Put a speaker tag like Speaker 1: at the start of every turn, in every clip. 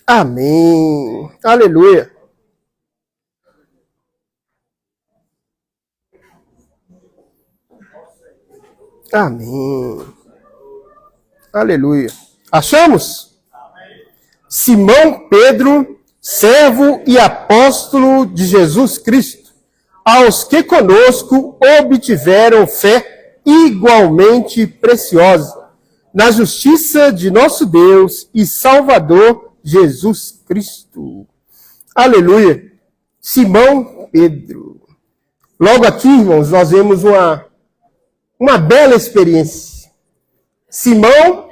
Speaker 1: Amém. Aleluia. Amém. Aleluia. Achamos? Simão Pedro, servo e apóstolo de Jesus Cristo, aos que conosco obtiveram fé igualmente preciosa, na justiça de nosso Deus e Salvador Jesus Cristo. Aleluia. Simão Pedro. Logo aqui, irmãos, nós vemos uma bela experiência. Simão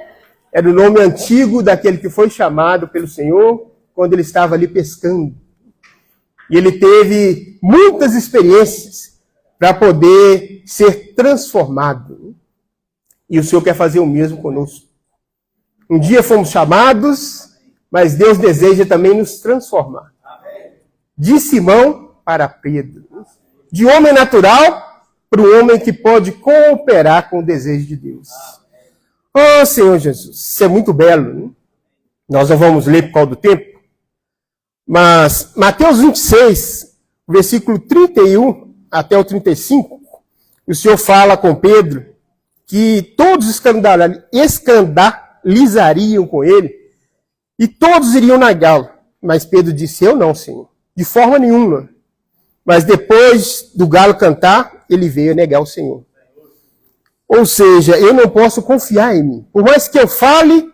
Speaker 1: era o nome antigo daquele que foi chamado pelo Senhor quando ele estava ali pescando. E ele teve muitas experiências para poder ser transformado. E o Senhor quer fazer o mesmo conosco. Um dia fomos chamados, mas Deus deseja também nos transformar. De Simão para Pedro. De homem natural para o homem que pode cooperar com o desejo de Deus. Oh, Senhor Jesus, isso é muito belo. Né? Nós não vamos ler por causa do tempo. Mas Mateus 26, versículo 31 até o 35, o Senhor fala com Pedro que todos escandalizariam com ele e todos iriam negá-lo. Mas Pedro disse, eu não, Senhor, de forma nenhuma. Mas depois do galo cantar, ele veio negar o Senhor. Ou seja, eu não posso confiar em mim. Por mais que eu fale,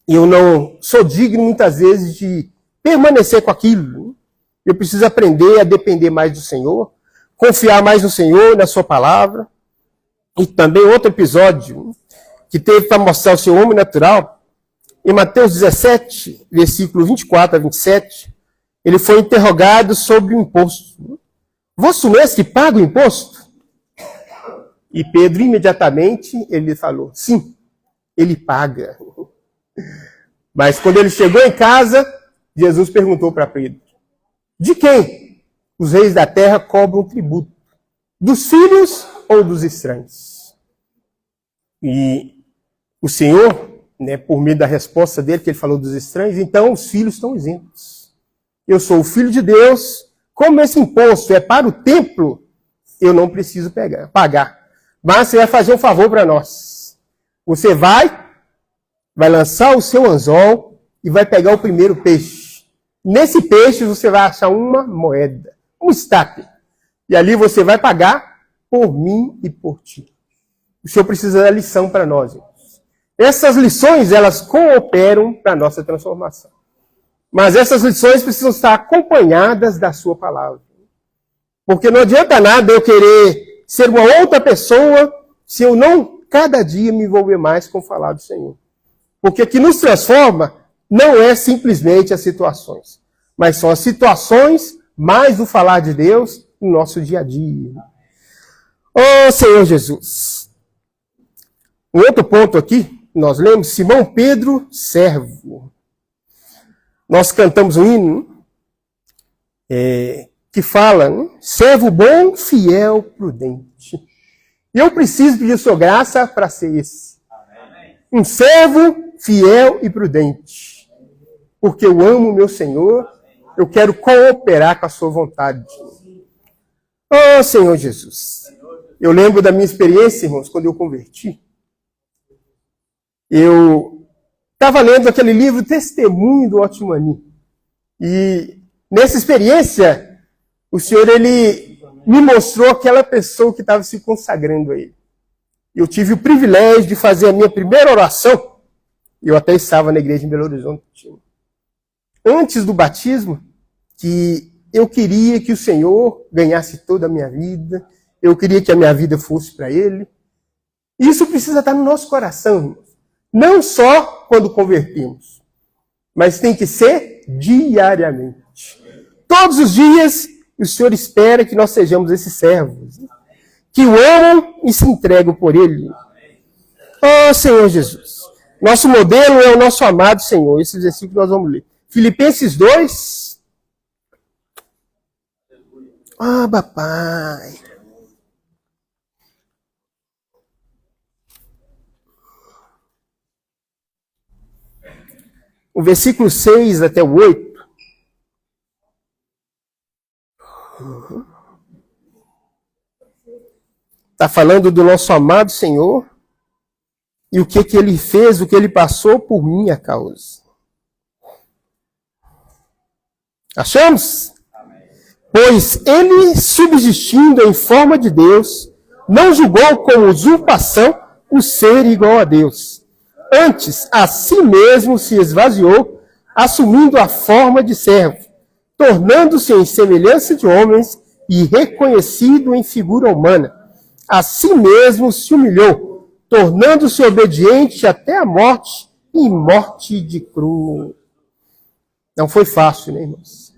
Speaker 1: eu não sou digno muitas vezes de permanecer com aquilo. Eu preciso aprender a depender mais do Senhor, confiar mais no Senhor, na sua palavra. E também outro episódio que teve para mostrar o seu homem natural, em Mateus 17, versículo 24 a 27, ele foi interrogado sobre o imposto. Você não é esse que paga o imposto? E Pedro, imediatamente, ele falou, sim, ele paga. Mas quando ele chegou em casa, Jesus perguntou para Pedro, de quem os reis da terra cobram tributo? Dos filhos ou dos estranhos? E o Senhor, né, por meio da resposta dele, que ele falou dos estranhos, então os filhos estão isentos. Eu sou o filho de Deus, como esse imposto é para o templo, eu não preciso pagar. Mas você vai fazer um favor para nós. Você vai lançar o seu anzol e vai pegar o primeiro peixe. Nesse peixe você vai achar uma moeda, um estape. E ali você vai pagar por mim e por ti. O Senhor precisa dar lição para nós. Irmãos. Essas lições, elas cooperam para a nossa transformação. Mas essas lições precisam estar acompanhadas da sua palavra. Porque não adianta nada eu querer ser uma outra pessoa se eu não, cada dia, me envolver mais com o falar do Senhor. Porque o que nos transforma não é simplesmente as situações, mas são as situações mais o falar de Deus no nosso dia a dia. Oh, Senhor Jesus. Um outro ponto aqui, nós lemos Simão Pedro, servo. Nós cantamos um hino que fala, né? Servo bom, fiel, prudente. E eu preciso pedir sua graça para ser esse. Um servo fiel e prudente. Porque eu amo meu Senhor, eu quero cooperar com a sua vontade. Oh, Senhor Jesus. Eu lembro da minha experiência, irmãos, quando eu converti. Eu estava lendo aquele livro Testemunho do Otmani. E nessa experiência, o Senhor, ele me mostrou aquela pessoa que estava se consagrando a Ele. Eu tive o privilégio de fazer a minha primeira oração. Eu até estava na igreja em Belo Horizonte. Antes do batismo, que eu queria que o Senhor ganhasse toda a minha vida. Eu queria que a minha vida fosse para Ele. Isso precisa estar no nosso coração, irmãos. Não só quando convertimos, mas tem que ser diariamente. Todos os dias, o Senhor espera que nós sejamos esses servos, que o amam e se entregam por Ele. Oh, Senhor Jesus. Nosso modelo é o nosso amado Senhor. Esse versículo nós vamos ler. Filipenses 2. Ah, papai. o versículo 6 até o 8. Está falando do nosso amado Senhor e o que ele fez, o que ele passou por minha causa. Achamos? Pois ele, subsistindo em forma de Deus, não julgou como usurpação o ser igual a Deus. Antes, a si mesmo se esvaziou, assumindo a forma de servo, tornando-se em semelhança de homens e reconhecido em figura humana. A si mesmo se humilhou, tornando-se obediente até a morte e morte de cruz. Não foi fácil, né, irmãos?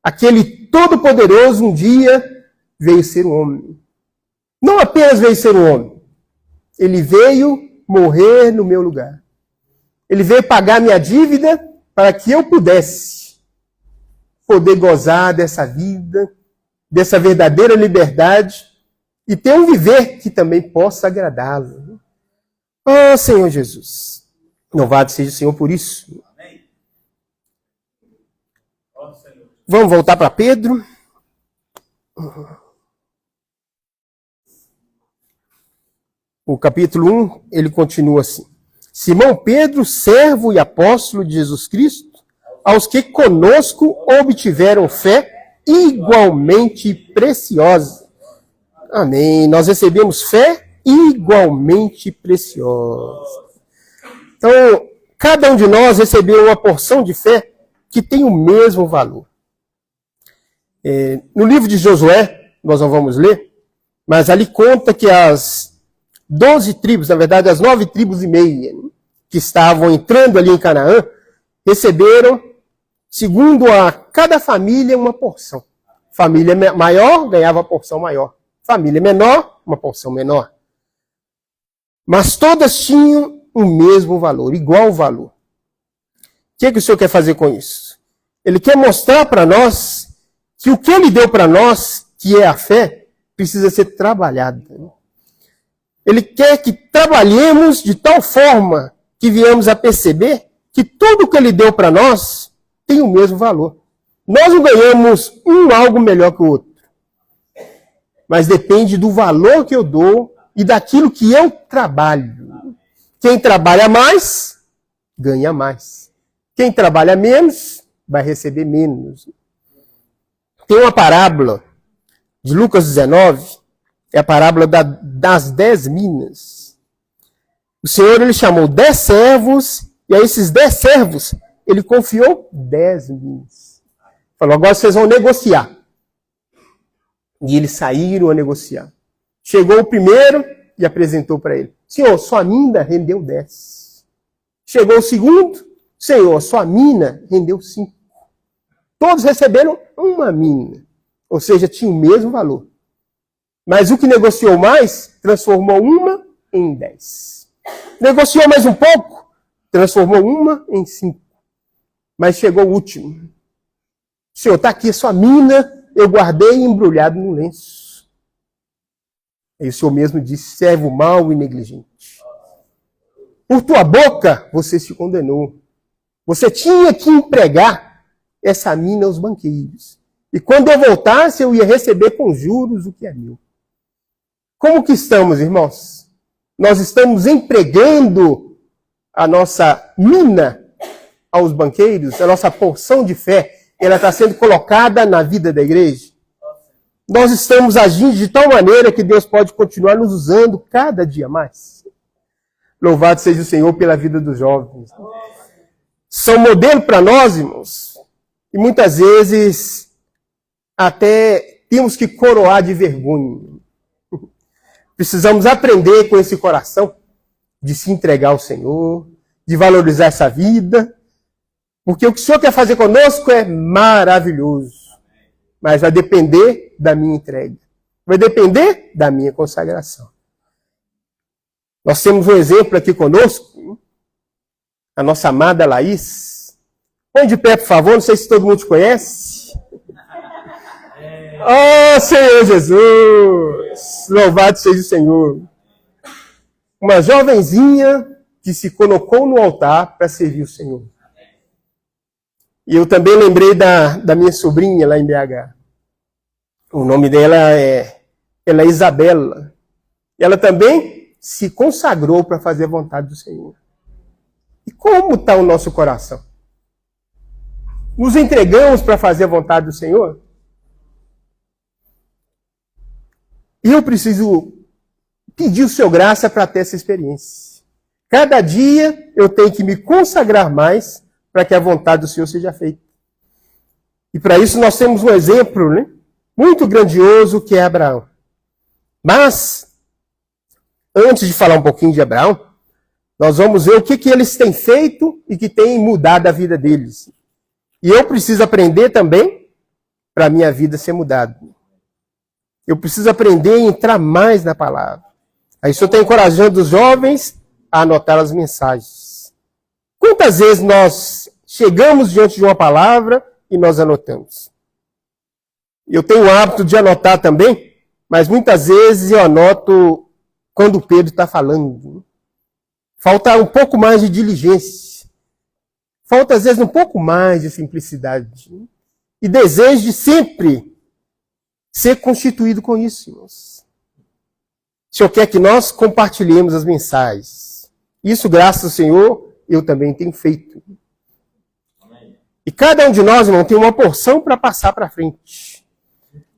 Speaker 1: Aquele Todo-Poderoso um dia veio ser um homem. Não apenas veio ser um homem, ele veio morrer no meu lugar. Ele veio pagar minha dívida para que eu pudesse poder gozar dessa vida, dessa verdadeira liberdade e ter um viver que também possa agradá-lo. Oh, Senhor Jesus, louvado seja o Senhor por isso. Vamos voltar para Pedro. O capítulo 1, ele continua assim. Simão Pedro, servo e apóstolo de Jesus Cristo, aos que conosco obtiveram fé igualmente preciosa. Amém. Nós recebemos fé igualmente preciosa. Então, cada um de nós recebeu uma porção de fé que tem o mesmo valor. No livro de Josué, nós não vamos ler, mas ali conta que as 12 tribos, na verdade as 9 tribos e meia, que estavam entrando ali em Canaã, receberam, segundo a cada família, uma porção. Família maior ganhava a porção maior. Família menor, uma porção menor. Mas todas tinham o mesmo valor, igual valor. O que o Senhor quer fazer com isso? Ele quer mostrar para nós que o que ele deu para nós, que é a fé, precisa ser trabalhado. Ele quer que trabalhemos de tal forma que viemos a perceber que tudo que ele deu para nós tem o mesmo valor. Nós não ganhamos algo melhor que o outro. Mas depende do valor que eu dou e daquilo que eu trabalho. Quem trabalha mais, ganha mais. Quem trabalha menos, vai receber menos. Tem uma parábola de Lucas 19, é a parábola das 10 minas. O Senhor, ele chamou 10 servos, e a esses 10 servos, ele confiou 10 minas. Falou, agora vocês vão negociar. E eles saíram a negociar. Chegou o primeiro e apresentou para ele. Senhor, sua mina rendeu 10. Chegou o segundo. Senhor, sua mina rendeu 5. Todos receberam uma mina. Ou seja, tinha o mesmo valor. Mas o que negociou mais, transformou uma em 10. Negociou mais um pouco, transformou uma em 5. Mas chegou o último. Senhor, está aqui a sua mina, eu guardei embrulhado no lenço. E o Senhor mesmo disse, servo mau e negligente. Por tua boca, você se condenou. Você tinha que empregar essa mina aos banqueiros. E quando eu voltasse, eu ia receber com juros o que é meu. Como que estamos, irmãos? Nós estamos empregando a nossa mina aos banqueiros, a nossa porção de fé, ela está sendo colocada na vida da igreja. Nós estamos agindo de tal maneira que Deus pode continuar nos usando cada dia mais. Louvado seja o Senhor pela vida dos jovens. São modelo para nós, irmãos. E muitas vezes até temos que coroar de vergonha. Precisamos aprender com esse coração de se entregar ao Senhor, de valorizar essa vida, porque o que o Senhor quer fazer conosco é maravilhoso, mas vai depender da minha entrega, vai depender da minha consagração. Nós temos um exemplo aqui conosco, a nossa amada Laís. Põe de pé, por favor, não sei se todo mundo te conhece. Oh, Senhor Jesus! Louvado seja o Senhor! Uma jovenzinha que se colocou no altar para servir o Senhor. E eu também lembrei da minha sobrinha lá em BH. O nome dela ela é Isabela. Ela também se consagrou para fazer a vontade do Senhor. E como está o nosso coração? Nos entregamos para fazer a vontade do Senhor? E eu preciso pedir o seu graça para ter essa experiência. Cada dia eu tenho que me consagrar mais para que a vontade do Senhor seja feita. E para isso nós temos um exemplo, né, muito grandioso, que é Abraão. Mas, antes de falar um pouquinho de Abraão, nós vamos ver o que eles têm feito e que tem mudado a vida deles. E eu preciso aprender também para a minha vida ser mudada. Eu preciso aprender a entrar mais na palavra. Aí eu estou encorajando os jovens a anotar as mensagens. Quantas vezes nós chegamos diante de uma palavra e nós anotamos? Eu tenho o hábito de anotar também, mas muitas vezes eu anoto quando o Pedro está falando. Falta um pouco mais de diligência. Falta, às vezes, um pouco mais de simplicidade. E desejo de sempre ser constituído com isso, irmãos. O Senhor quer que nós compartilhemos as mensagens. Isso, graças ao Senhor, eu também tenho feito. E cada um de nós, irmão, tem uma porção para passar para frente.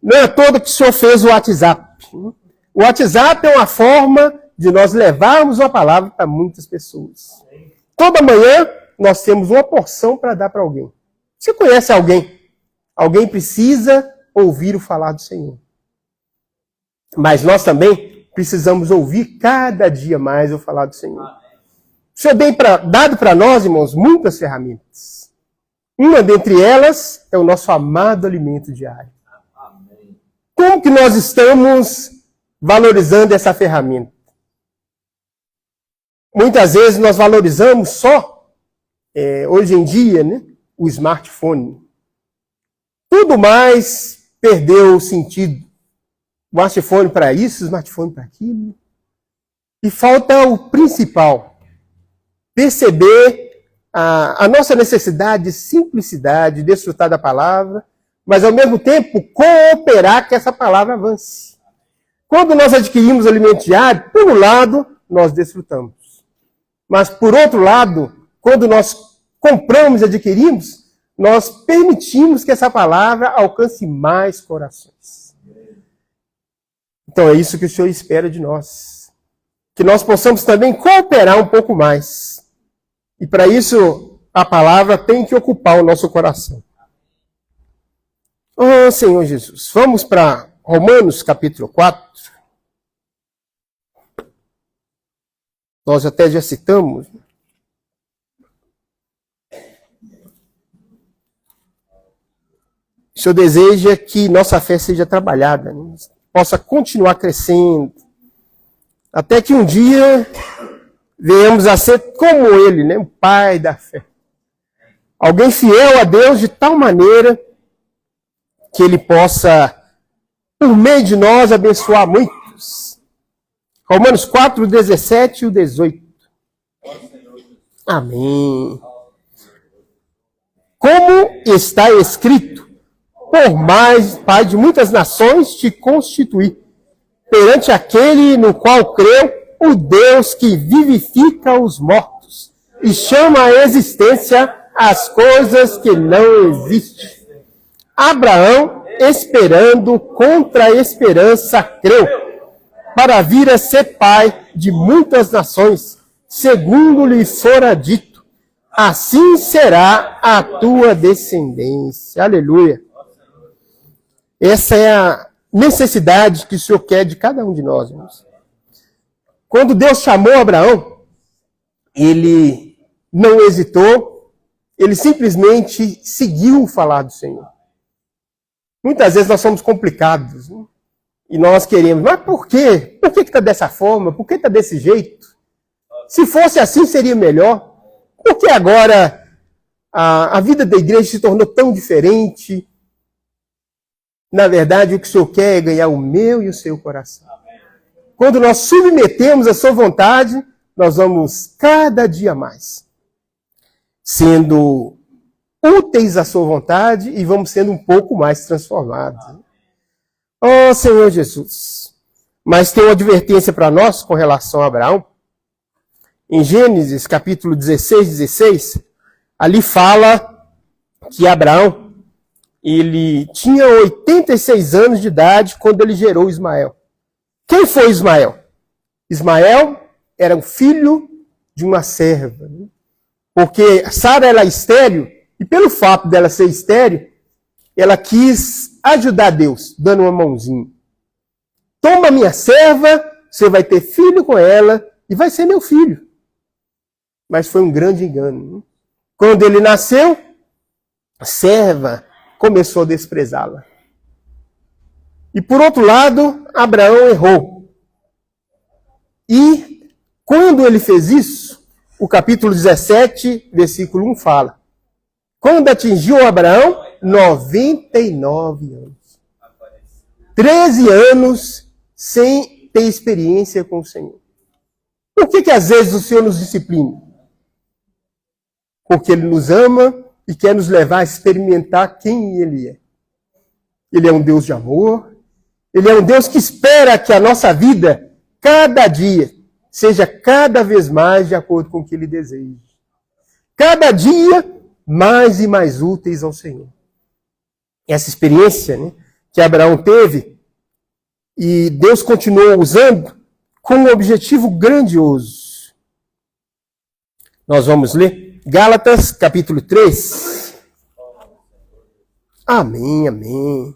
Speaker 1: Não é todo que o Senhor fez o WhatsApp. O WhatsApp é uma forma de nós levarmos uma palavra para muitas pessoas. Toda manhã nós temos uma porção para dar para alguém. Você conhece alguém? Alguém precisa ouvir o falar do Senhor. Mas nós também precisamos ouvir cada dia mais o falar do Senhor. O Senhor tem dado para nós, irmãos, muitas ferramentas. Uma dentre elas é o nosso amado alimento diário. Como que nós estamos valorizando essa ferramenta? Muitas vezes nós valorizamos só, hoje em dia, né, o smartphone. Tudo mais perdeu o sentido. Smartphone para isso, smartphone para aquilo. E falta o principal. Perceber a nossa necessidade de simplicidade, de desfrutar da palavra, mas ao mesmo tempo cooperar que essa palavra avance. Quando nós adquirimos alimento diário, por um lado, nós desfrutamos. Mas, por outro lado, quando nós compramos e adquirimos, nós permitimos que essa palavra alcance mais corações. Então é isso que o Senhor espera de nós. Que nós possamos também cooperar um pouco mais. E para isso, a palavra tem que ocupar o nosso coração. Oh, Senhor Jesus, vamos para Romanos capítulo 4. Nós até já citamos. O Senhor deseja que nossa fé seja trabalhada, né? Possa continuar crescendo, até que um dia venhamos a ser como Ele, né? O Pai da fé. Alguém fiel a Deus de tal maneira que Ele possa, por meio de nós, abençoar muitos. Romanos 4, 17 e 18. Amém. Como está escrito, por mais, Pai de muitas nações, te constituí, perante aquele no qual creu, o Deus que vivifica os mortos e chama à existência as coisas que não existem. Abraão, esperando contra a esperança, creu, para vir a ser pai de muitas nações, segundo lhe fora dito, assim será a tua descendência. Aleluia. Essa é a necessidade que o Senhor quer de cada um de nós, irmãos. Quando Deus chamou Abraão, ele não hesitou, ele simplesmente seguiu o falar do Senhor. Muitas vezes nós somos complicados, né? E nós queremos, mas por quê? Por que está dessa forma? Por que está desse jeito? Se fosse assim, seria melhor. Por que agora a vida da igreja se tornou tão diferente? Na verdade, o que o Senhor quer é ganhar o meu e o seu coração. Quando nós submetemos a sua vontade, nós vamos cada dia mais sendo úteis à sua vontade e vamos sendo um pouco mais transformados. Oh, Senhor Jesus. Mas tem uma advertência para nós com relação a Abraão. Em Gênesis, capítulo 16, ali fala que Abraão, ele tinha 86 anos de idade quando ele gerou Ismael. Quem foi Ismael? Ismael era um filho de uma serva. Porque Sara era estéril, e pelo fato dela ser estéril, ela quis ajudar Deus, dando uma mãozinha. Toma minha serva, você vai ter filho com ela, e vai ser meu filho. Mas foi um grande engano. Quando ele nasceu, a serva começou a desprezá-la. E por outro lado, Abraão errou. E quando ele fez isso, o capítulo 17, versículo 1 fala: quando atingiu Abraão 99 anos. 13 anos sem ter experiência com o Senhor. Por que às vezes o Senhor nos disciplina? Porque Ele nos ama e quer nos levar a experimentar quem Ele é. Ele é um Deus de amor. Ele é um Deus que espera que a nossa vida, cada dia, seja cada vez mais de acordo com o que Ele deseja. Cada dia, mais e mais úteis ao Senhor. Essa experiência, né, que Abraão teve, e Deus continuou usando com um objetivo grandioso. Nós vamos ler Gálatas, capítulo 3. Amém, amém.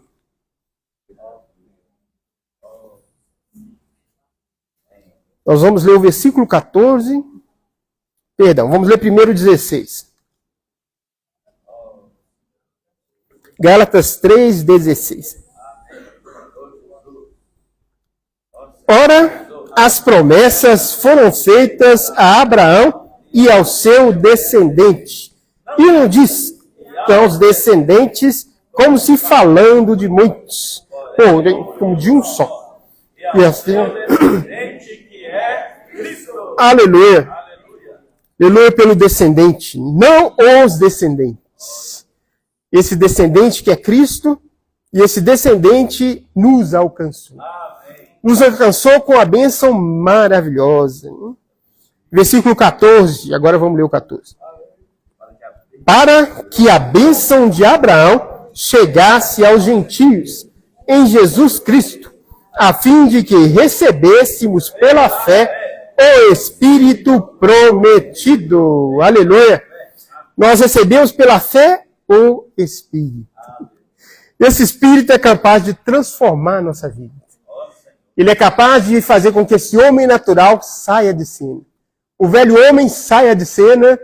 Speaker 1: Nós vamos ler o versículo 14. Perdão, vamos ler primeiro o 16. Gálatas 3:16. Ora, as promessas foram feitas a Abraão e ao seu descendente. E não diz que aos descendentes, como se falando de muitos, porém, como de um só. E assim... Aleluia. Aleluia pelo descendente, não os descendentes. Esse descendente que é Cristo, e esse descendente nos alcançou. Nos alcançou com a bênção maravilhosa. Versículo 14, agora vamos ler o 14. Para que a bênção de Abraão chegasse aos gentios em Jesus Cristo, a fim de que recebêssemos pela fé o Espírito prometido. Aleluia! Nós recebemos pela fé o Espírito. Esse Espírito é capaz de transformar a nossa vida. Ele é capaz de fazer com que esse homem natural saia de cena. O velho homem saia de cena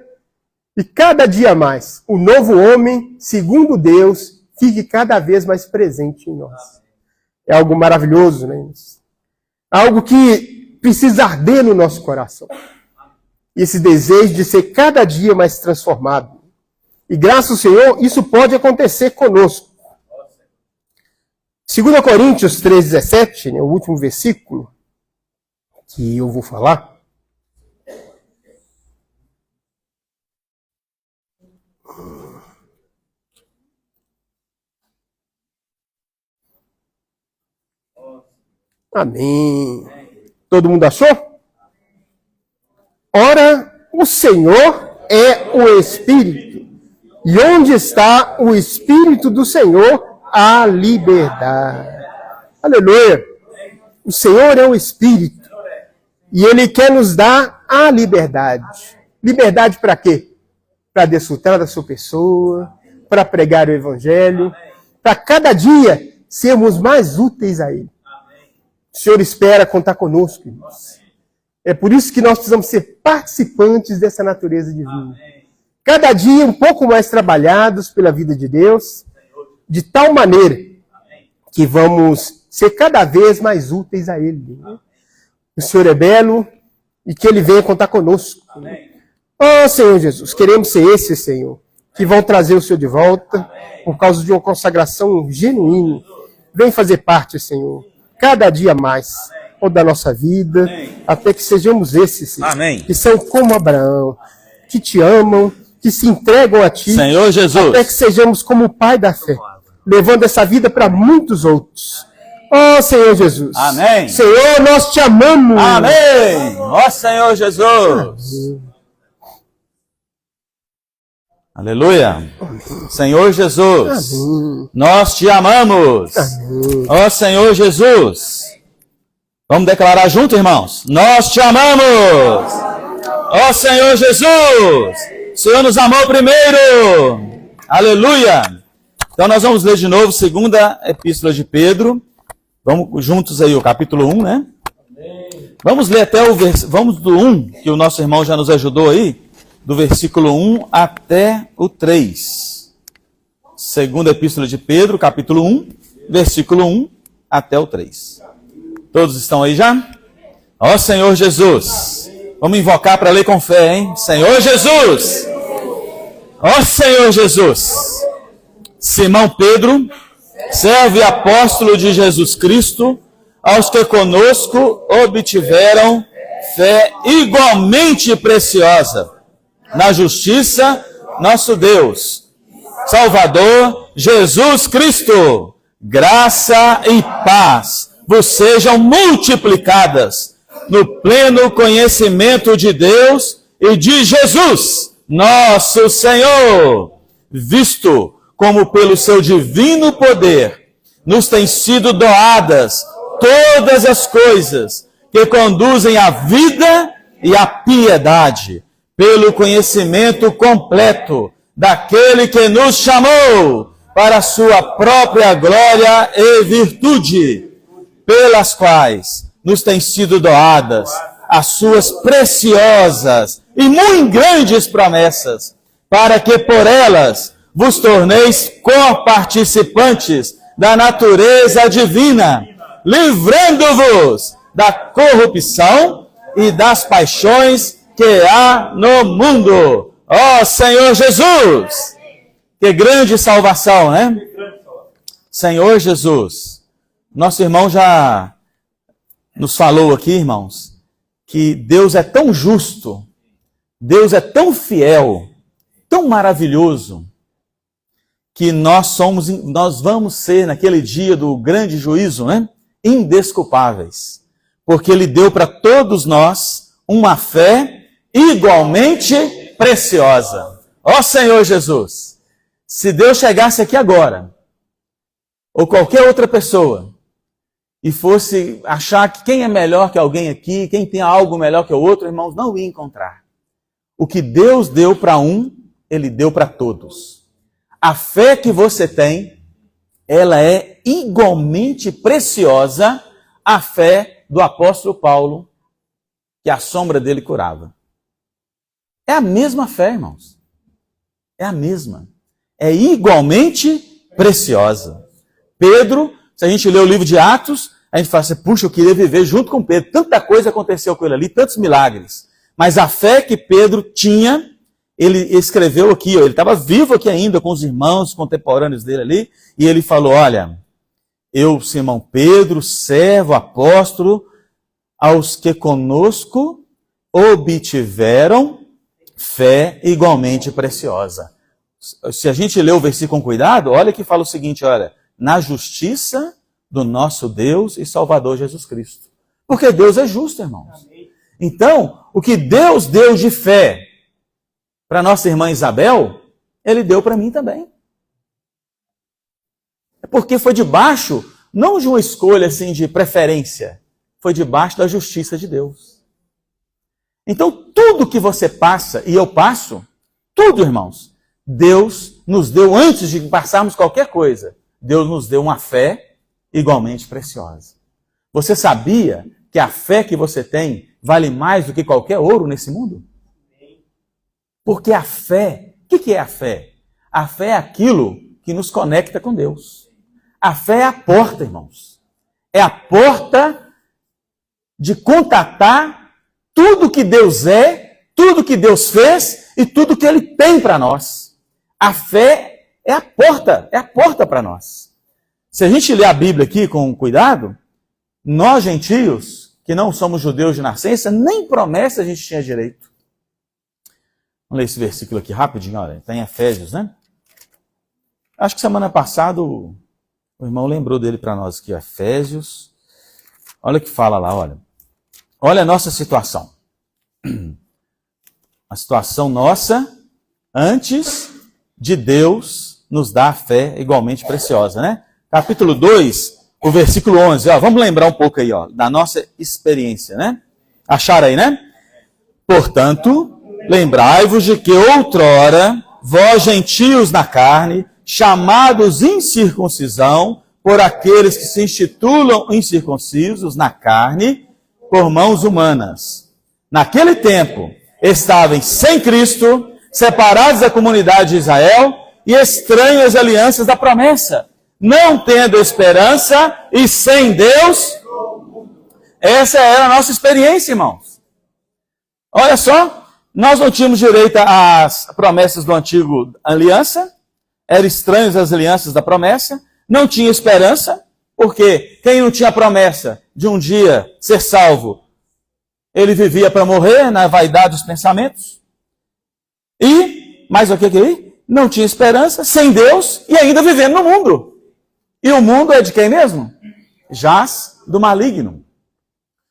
Speaker 1: e cada dia mais o novo homem, segundo Deus, fique cada vez mais presente em nós. É algo maravilhoso, né? Algo que precisa arder no nosso coração. Esse desejo de ser cada dia mais transformado. E graças ao Senhor, isso pode acontecer conosco. 2 Coríntios 3,17, né, o último versículo que eu vou falar. Amém. Todo mundo achou? Ora, o Senhor é o Espírito. E onde está o Espírito do Senhor, há liberdade. Aleluia. O Senhor é o Espírito. E Ele quer nos dar a liberdade. Liberdade para quê? Para desfrutar da sua pessoa, para pregar o Evangelho, para cada dia sermos mais úteis a Ele. O Senhor espera contar conosco, irmãos. É por isso que nós precisamos ser participantes dessa natureza divina. Cada dia um pouco mais trabalhados pela vida de Deus, de tal maneira que vamos ser cada vez mais úteis a Ele. O Senhor é belo e que Ele venha contar conosco. Oh, Senhor Jesus, queremos ser esses, Senhor, que vão trazer o Senhor de volta por causa de uma consagração genuína. Vem fazer parte, Senhor, cada dia mais da nossa vida, até que sejamos esses, Senhor, que são como Abraão, que te amam, que se entregam a Ti,
Speaker 2: Senhor Jesus.
Speaker 1: até que sejamos como o Pai da fé, levando essa vida para muitos outros. Ó Senhor Jesus.
Speaker 2: Amém.
Speaker 1: Senhor, nós te amamos.
Speaker 2: Amém. Ó Senhor Jesus. Aleluia. Senhor Jesus, nós te amamos. Ó Senhor Jesus. Vamos declarar junto, irmãos? Nós te amamos. Ó Senhor Jesus. O Senhor nos amou primeiro. Aleluia. Então nós vamos ler de novo, segunda epístola de Pedro. Vamos juntos aí, o capítulo 1, né? Vamos ler até o vamos do 1, que o nosso irmão já nos ajudou aí. Do versículo 1 até o 3. Segunda Epístola de Pedro, capítulo 1, versículo 1 até o 3. Todos estão aí já? Ó Senhor Jesus. Vamos invocar para ler com fé, hein? Senhor Jesus. Ó Senhor Jesus. Simão Pedro, servo e apóstolo de Jesus Cristo, aos que conosco obtiveram fé igualmente preciosa na justiça, nosso Deus, Salvador, Jesus Cristo, graça e paz vos sejam multiplicadas no pleno conhecimento de Deus e de Jesus, nosso Senhor, visto como pelo seu divino poder nos têm sido doadas todas as coisas que conduzem à vida e à piedade, pelo conhecimento completo daquele que nos chamou para a sua própria glória e virtude, pelas quais nos têm sido doadas as suas preciosas e muito grandes promessas, para que por elas vos torneis co-participantes da natureza divina, livrando-vos da corrupção e das paixões que há no mundo. Ó Senhor Jesus! Que grande salvação, né? Senhor Jesus. Nosso irmão já nos falou aqui, irmãos, que Deus é tão justo, Deus é tão fiel, tão maravilhoso, que nós vamos ser, naquele dia do grande juízo, né, indesculpáveis. Porque Ele deu para todos nós uma fé igualmente preciosa. Ó Senhor Jesus, se Deus chegasse aqui agora, ou qualquer outra pessoa, e fosse achar que quem é melhor que alguém aqui, quem tem algo melhor que o outro, irmãos, não ia encontrar. O que Deus deu para um, Ele deu para todos. A fé que você tem, ela é igualmente preciosa à fé do apóstolo Paulo, que a sombra dele curava. É a mesma fé, irmãos. É a mesma. É igualmente preciosa. Pedro, se a gente lê o livro de Atos, a gente fala assim, puxa, eu queria viver junto com Pedro. Tanta coisa aconteceu com ele ali, tantos milagres. Mas a fé que Pedro tinha, ele escreveu aqui, ele estava vivo aqui ainda com os irmãos contemporâneos dele ali, e ele falou, olha, eu, Simão Pedro, servo, apóstolo, aos que conosco obtiveram fé igualmente preciosa. Se a gente ler o versículo com cuidado, olha que fala o seguinte, olha, na justiça do nosso Deus e Salvador Jesus Cristo. Porque Deus é justo, irmãos. Então, o que Deus deu de fé para nossa irmã Isabel, Ele deu para mim também. É porque foi debaixo, não de uma escolha assim de preferência, foi debaixo da justiça de Deus. Então, tudo que você passa, e eu passo, tudo, irmãos, Deus nos deu, antes de passarmos qualquer coisa, Deus nos deu uma fé igualmente preciosa. Você sabia que a fé que você tem vale mais do que qualquer ouro nesse mundo? Porque a fé, o que é a fé? A fé é aquilo que nos conecta com Deus. A fé é a porta, irmãos. É a porta de contatar tudo que Deus é, tudo que Deus fez e tudo que Ele tem para nós. A fé é a porta para nós. Se a gente ler a Bíblia aqui com cuidado, nós gentios, que não somos judeus de nascença, nem promessa a gente tinha direito. Vamos ler esse versículo aqui rapidinho, olha. Está em Efésios, né? Acho que semana passada o irmão lembrou dele para nós aqui, Efésios. Olha o que fala lá, olha. Olha a nossa situação. A situação nossa antes de Deus nos dar a fé igualmente preciosa, né? Capítulo 2, o versículo 11. Ó, vamos lembrar um pouco aí, ó, da nossa experiência, né? Acharam aí, né? Portanto, lembrai-vos de que outrora, vós gentios na carne, chamados incircuncisão, por aqueles que se institulam incircuncisos na carne, por mãos humanas. Naquele tempo, estavam sem Cristo, separados da comunidade de Israel e estranhos às alianças da promessa, não tendo esperança e sem Deus. Essa era a nossa experiência, irmãos. Olha só, nós não tínhamos direito às promessas do antigo aliança, eram estranhos às alianças da promessa, não tinha esperança, porque quem não tinha promessa de um dia ser salvo, ele vivia para morrer na vaidade dos pensamentos. E, mais o que aí? Não tinha esperança, sem Deus e ainda vivendo no mundo. E o mundo é de quem mesmo? Jaz do maligno.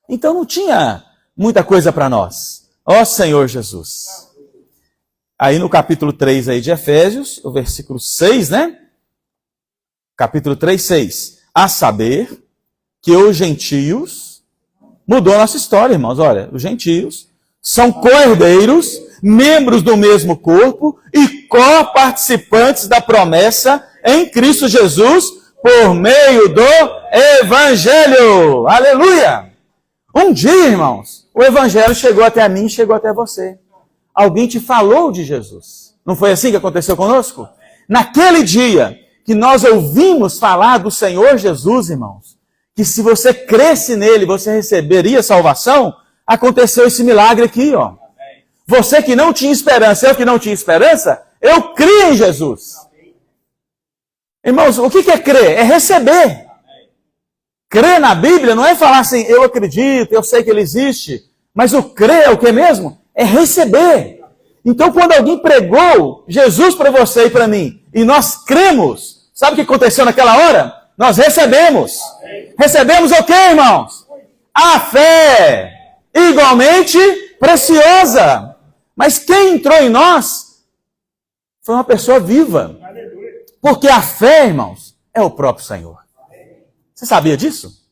Speaker 2: Então não tinha muita coisa para nós. Ó Senhor Jesus. Aí no capítulo 3 aí de Efésios, o versículo 6, né? Capítulo 3, 6. A saber que os gentios, mudou a nossa história, irmãos. Olha, os gentios são co-herdeiros, membros do mesmo corpo e co-participantes da promessa em Cristo Jesus por meio do Evangelho. Aleluia! Um dia, irmãos, o Evangelho chegou até a mim e chegou até você. Alguém te falou de Jesus. Não foi assim que aconteceu conosco? Naquele dia que nós ouvimos falar do Senhor Jesus, irmãos, que se você cresce nele, você receberia salvação, aconteceu esse milagre aqui, ó. Você que não tinha esperança, eu que não tinha esperança, eu criei em Jesus. Irmãos, o que é crer? É receber. Crer na Bíblia não é falar assim, eu acredito, eu sei que ele existe, mas o crer é o que mesmo? É receber. Então, quando alguém pregou Jesus para você e para mim, e nós cremos, sabe o que aconteceu naquela hora? Nós recebemos. Recebemos o que, irmãos? A fé, igualmente preciosa. Mas quem entrou em nós foi uma pessoa viva. Porque a fé, irmãos, é o próprio Senhor. Você sabia disso?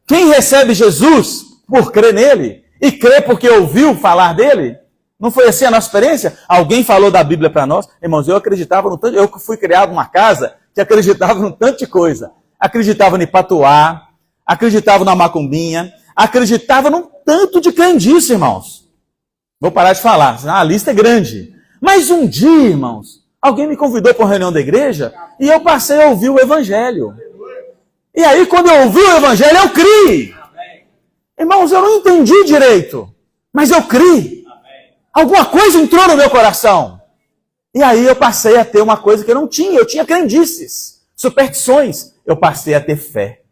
Speaker 2: Quem recebe Jesus por crer nele, e crê porque ouviu falar dele, não foi assim a nossa experiência? Alguém falou da Bíblia para nós. Irmãos, eu acreditava no tanto, eu fui criado numa casa que acreditava no tanto de coisa. Acreditava no Patuá, acreditava na macumbinha, acreditava num tanto de crendice, irmãos. Vou parar de falar, senão a lista é grande. Mas um dia, irmãos, alguém me convidou para uma reunião da igreja e eu passei a ouvir o Evangelho. E aí, quando eu ouvi o Evangelho, eu criei. Irmãos, eu não entendi direito, mas eu criei. Alguma coisa entrou no meu coração. E aí eu passei a ter uma coisa que eu não tinha. Eu tinha crendices, superstições. Eu passei a ter fé.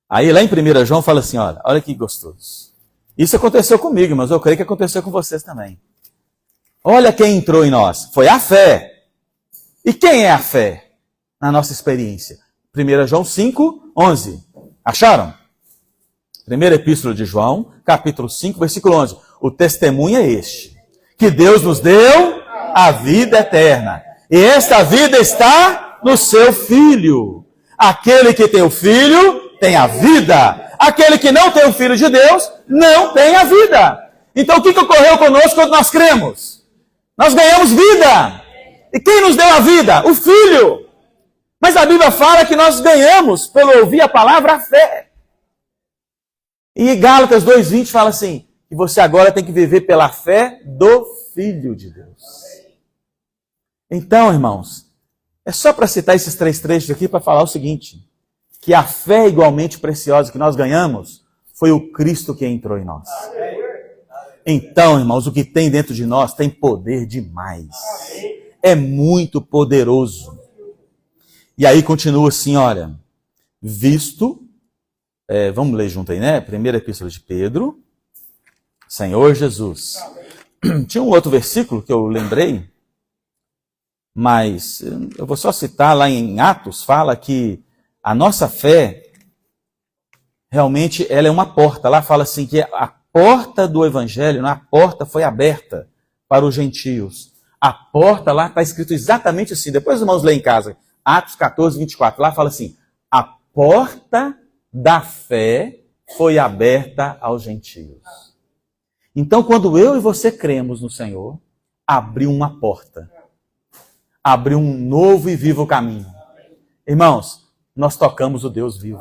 Speaker 2: Aí lá em 1 João fala assim, olha que gostoso. Isso aconteceu comigo, mas eu creio que aconteceu com vocês também. Olha quem entrou em nós. Foi a fé. E quem é a fé? Na nossa experiência. 1 João 5, 11. Acharam? Primeira epístola de João, capítulo 5, versículo 11. O testemunho é este. Que Deus nos deu a vida eterna. E esta vida está no seu Filho. Aquele que tem o Filho tem a vida. Aquele que não tem o Filho de Deus não tem a vida. Então o que ocorreu conosco quando nós cremos? Nós ganhamos vida. E quem nos deu a vida? O Filho. Mas a Bíblia fala que nós ganhamos, pelo ouvir a palavra, a fé. E Gálatas 2,20 fala assim, que você agora tem que viver pela fé do Filho de Deus. Então, irmãos, é só para citar esses 3 trechos aqui para falar o seguinte, que a fé igualmente preciosa que nós ganhamos foi o Cristo que entrou em nós. Então, irmãos, o que tem dentro de nós tem poder demais. É muito poderoso. E aí continua assim, olha, visto, vamos ler junto aí, né? Primeira epístola de Pedro, Senhor Jesus. Tinha um outro versículo que eu lembrei, mas eu vou só citar lá em Atos, fala que a nossa fé, realmente, ela é uma porta. Lá fala assim que a porta do evangelho, a porta foi aberta para os gentios. A porta lá está escrito exatamente assim. Depois os irmãos leem em casa. Atos 14, 24. Lá fala assim, a porta da fé foi aberta aos gentios. Então, quando eu e você cremos no Senhor, abriu uma porta. Abriu um novo e vivo caminho. Irmãos, nós tocamos o Deus vivo.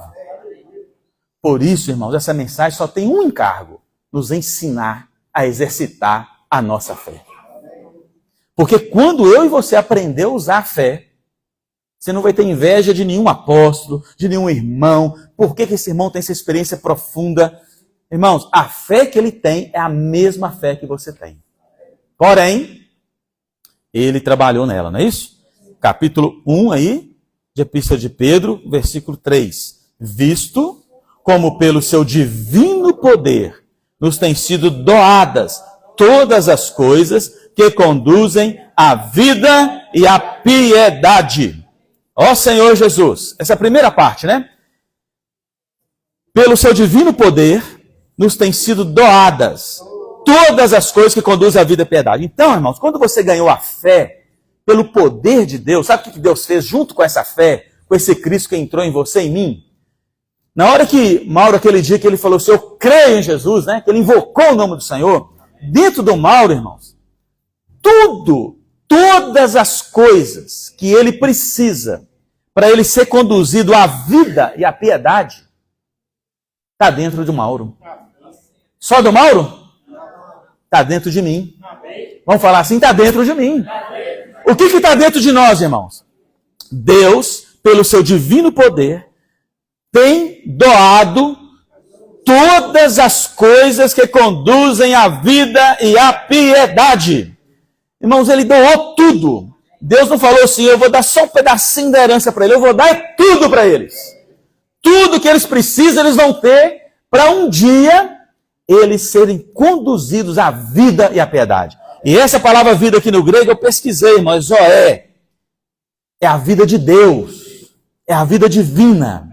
Speaker 2: Por isso, irmãos, essa mensagem só tem um encargo: nos ensinar a exercitar a nossa fé. Porque quando eu e você aprender a usar a fé, você não vai ter inveja de nenhum apóstolo, de nenhum irmão. Por que esse irmão tem essa experiência profunda? Irmãos, a fé que ele tem é a mesma fé que você tem. Porém, ele trabalhou nela, não é isso? Capítulo 1 aí, de Epístola de Pedro, versículo 3. Visto como pelo seu divino poder nos têm sido doadas todas as coisas que conduzem à vida e à piedade. Ó Senhor Jesus. Essa é a primeira parte, né? Pelo seu divino poder nos têm sido doadas todas as coisas que conduzem à vida e à piedade. Então, irmãos, quando você ganhou a fé, pelo poder de Deus, sabe o que Deus fez junto com essa fé, com esse Cristo que entrou em você e em mim? Na hora que Mauro, aquele dia que ele falou assim, eu creio em Jesus, né? Que ele invocou o nome do Senhor, dentro do Mauro, irmãos, todas as coisas que ele precisa para ele ser conduzido à vida e à piedade, está dentro do Mauro. Só do Mauro? Está dentro de mim. Vamos falar assim, está dentro de mim. O que está dentro de nós, irmãos? Deus, pelo seu divino poder, tem doado todas as coisas que conduzem à vida e à piedade. Irmãos, ele doou tudo. Deus não falou assim, eu vou dar só um pedacinho da herança para ele, eu vou dar tudo para eles. Tudo que eles precisam, eles vão ter para um dia eles serem conduzidos à vida e à piedade. E essa palavra vida aqui no grego eu pesquisei, mas Zoé é a vida de Deus, é a vida divina.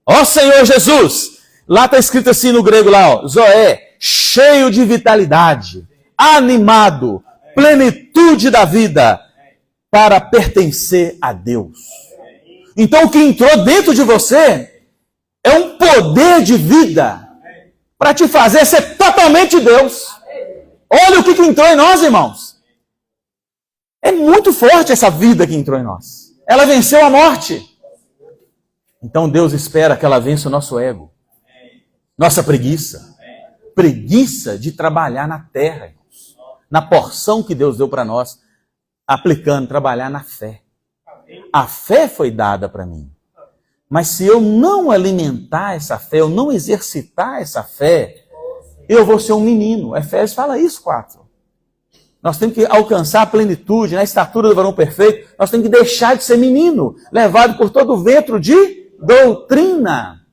Speaker 2: Ó Senhor Jesus, lá está escrito assim no grego lá, ó, Zoé, cheio de vitalidade, animado, plenitude da vida, para pertencer a Deus. Então o que entrou dentro de você é um poder de vida para te fazer ser totalmente Deus. Olha o que entrou em nós, irmãos. É muito forte essa vida que entrou em nós. Ela venceu a morte. Então Deus espera que ela vença o nosso ego, nossa preguiça. Preguiça de trabalhar na terra, irmãos. Na porção que Deus deu para nós, aplicando, trabalhar na fé. A fé foi dada para mim. Mas se eu não alimentar essa fé, eu não exercitar essa fé, eu vou ser um menino. Efésios fala isso, 4. Nós temos que alcançar a plenitude, a estatura do varão perfeito. Nós temos que deixar de ser menino, levado por todo o vento de doutrina.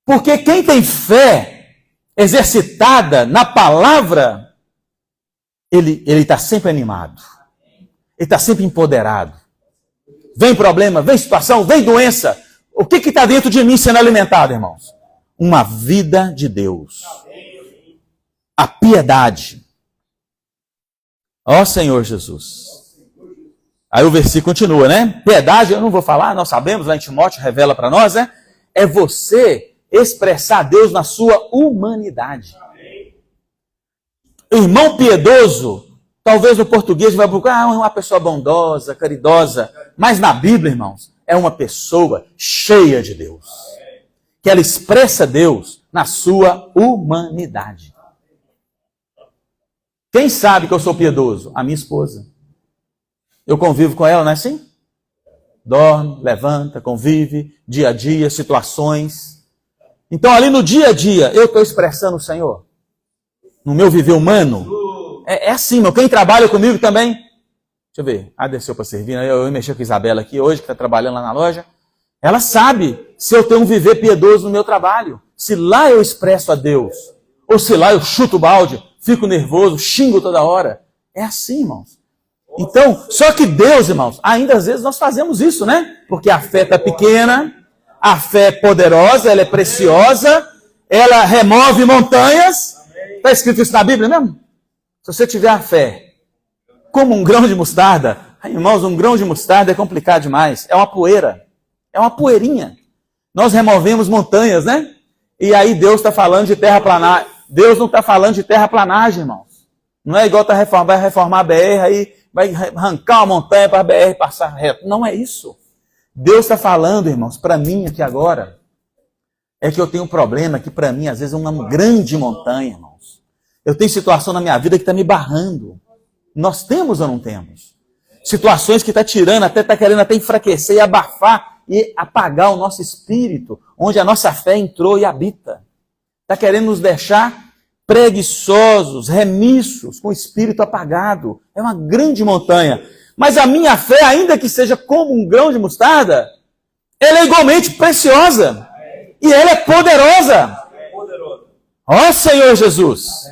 Speaker 2: Porque quem tem fé exercitada na palavra, ele está sempre animado. Ele está sempre empoderado. Vem problema, vem situação, vem doença. O que está dentro de mim sendo alimentado, irmãos? Uma vida de Deus. A piedade. Ó Senhor Jesus. Aí o versículo continua, né? Piedade, eu não vou falar, nós sabemos, lá em Timóteo revela para nós, né? É você expressar Deus na sua humanidade. Irmão piedoso, talvez no português vai procurar uma pessoa bondosa, caridosa, mas na Bíblia, irmãos, é uma pessoa cheia de Deus. Que ela expressa Deus na sua humanidade. Quem sabe que eu sou piedoso? A minha esposa. Eu convivo com ela, não é assim? Dorme, levanta, convive, dia a dia, situações. Então ali no dia a dia, eu estou expressando o Senhor. No meu viver humano. É assim, meu. Quem trabalha comigo também. Deixa eu ver. Desceu para servir. Eu mexi com a Isabela aqui hoje, que está trabalhando lá na loja. Ela sabe se eu tenho um viver piedoso no meu trabalho. Se lá eu expresso a Deus. ou sei lá, eu chuto o balde, fico nervoso, xingo toda hora. É assim, irmãos. Então, só que Deus, irmãos, ainda às vezes nós fazemos isso, né? Porque a fé está pequena, a fé é poderosa, ela é preciosa, ela remove montanhas. Está escrito isso na Bíblia mesmo? Se você tiver a fé como um grão de mostarda, irmãos, um grão de mostarda é complicado demais. É uma poeira, é uma poeirinha. Nós removemos montanhas, né? E aí Deus está falando de terraplanagem. Deus não está falando de terraplanagem, irmãos. Não é igual vai reformar a BR, aí vai arrancar uma montanha para a BR passar reto. Não é isso. Deus está falando, irmãos, para mim aqui agora, é que eu tenho um problema que para mim às vezes é uma grande montanha, irmãos. Eu tenho situação na minha vida que está me barrando. Nós temos ou não temos? Situações que está tirando, está querendo até enfraquecer e abafar e apagar o nosso espírito, onde a nossa fé entrou e habita. Está querendo nos deixar preguiçosos, remissos, com o espírito apagado. É uma grande montanha. Mas a minha fé, ainda que seja como um grão de mostarda, ela é igualmente preciosa. E ela é poderosa. Ó Senhor Jesus.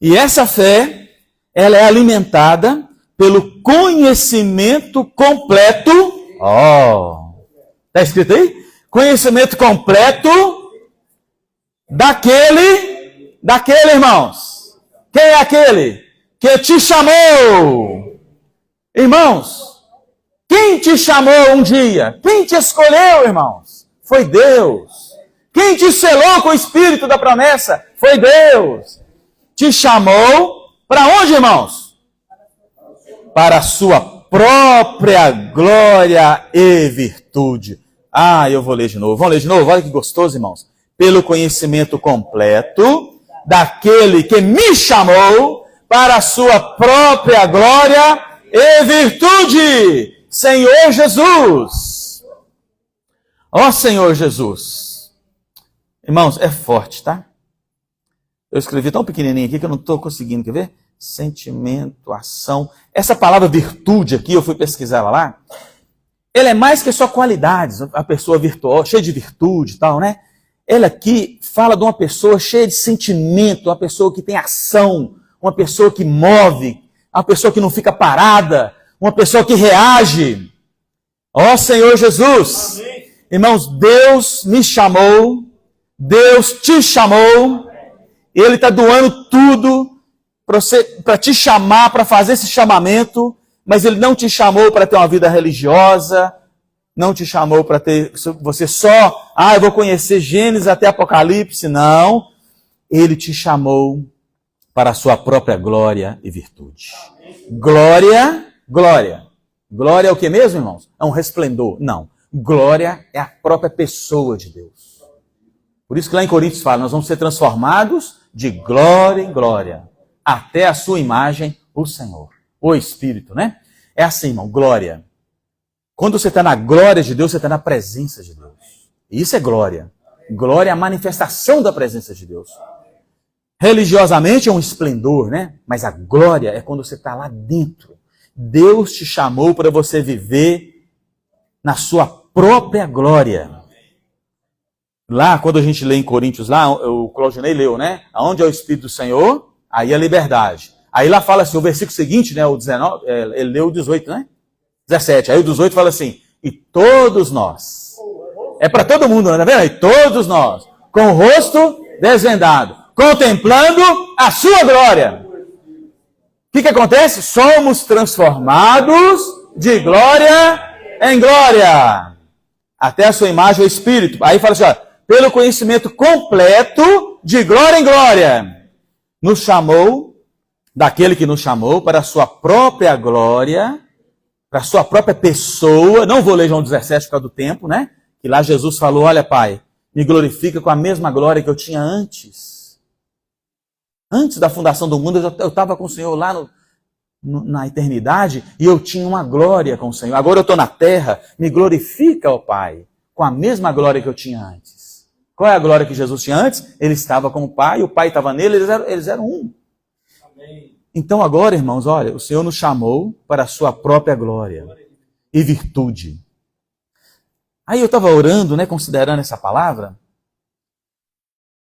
Speaker 2: E essa fé, ela é alimentada pelo conhecimento completo. Está escrito aí? Conhecimento completo daquele, irmãos. Quem é aquele que te chamou? Irmãos, quem te chamou um dia? Quem te escolheu, irmãos? Foi Deus. Quem te selou com o Espírito da promessa? Foi Deus. Te chamou para onde, irmãos? Para a sua própria glória e virtude. Eu vou ler de novo. Vamos ler de novo? Olha que gostoso, irmãos. Pelo conhecimento completo daquele que me chamou para a sua própria glória e virtude. Senhor Jesus. Ó Senhor Jesus. Irmãos, é forte, tá? Eu escrevi tão pequenininho aqui que eu não estou conseguindo, quer ver? Sentimento, ação. Essa palavra virtude aqui, eu fui pesquisar ela lá. Ela é mais que só qualidades. A pessoa virtuosa, cheia de virtude e tal, né? Ela aqui fala de uma pessoa cheia de sentimento, uma pessoa que tem ação, uma pessoa que move, uma pessoa que não fica parada, uma pessoa que reage. Ó Senhor Jesus. Amém. Irmãos, Deus me chamou, Deus te chamou, Ele está doando tudo para te chamar, para fazer esse chamamento, mas Ele não te chamou para ter uma vida religiosa, não te chamou para ter você só, eu vou conhecer Gênesis até Apocalipse, não. Ele te chamou para a sua própria glória e virtude. Glória, glória. Glória é o que mesmo, irmãos? É um resplendor. Não. Glória é a própria pessoa de Deus. Por isso que lá em Coríntios fala, nós vamos ser transformados de glória em glória, até a sua imagem, o Senhor. O Espírito, né? É assim, irmão, glória. Quando você está na glória de Deus, você está na presença de Deus. E isso é glória. Glória é a manifestação da presença de Deus. Religiosamente é um esplendor, né? Mas a glória é quando você está lá dentro. Deus te chamou para você viver na sua própria glória. Lá, quando a gente lê em Coríntios, lá, o Claudinei leu, né? Aonde é o Espírito do Senhor, aí é a liberdade. Aí lá fala assim, o versículo seguinte, né? O 19, ele leu o 18, né? 17. Aí o 18 fala assim, e todos nós. É para todo mundo, né? Tá vendo? E todos nós, com o rosto desvendado, contemplando a sua glória. O que acontece? Somos transformados de glória em glória. Até a sua imagem, o Espírito. Aí fala assim, ó, pelo conhecimento completo de glória em glória. Nos chamou, daquele que nos chamou, para a sua própria glória, para a sua própria pessoa. Não vou ler João 17 por causa do tempo, né? Que lá Jesus falou, olha Pai, me glorifica com a mesma glória que eu tinha antes. Antes da fundação do mundo, eu estava com o Senhor lá na eternidade e eu tinha uma glória com o Senhor. Agora eu estou na terra, me glorifica, ó Pai, com a mesma glória que eu tinha antes. Qual é a glória que Jesus tinha antes? Ele estava com o Pai, o Pai estava nele, eles eram um. Amém. Então agora, irmãos, olha, o Senhor nos chamou para a sua própria glória e virtude. Aí eu estava orando, né, considerando essa palavra,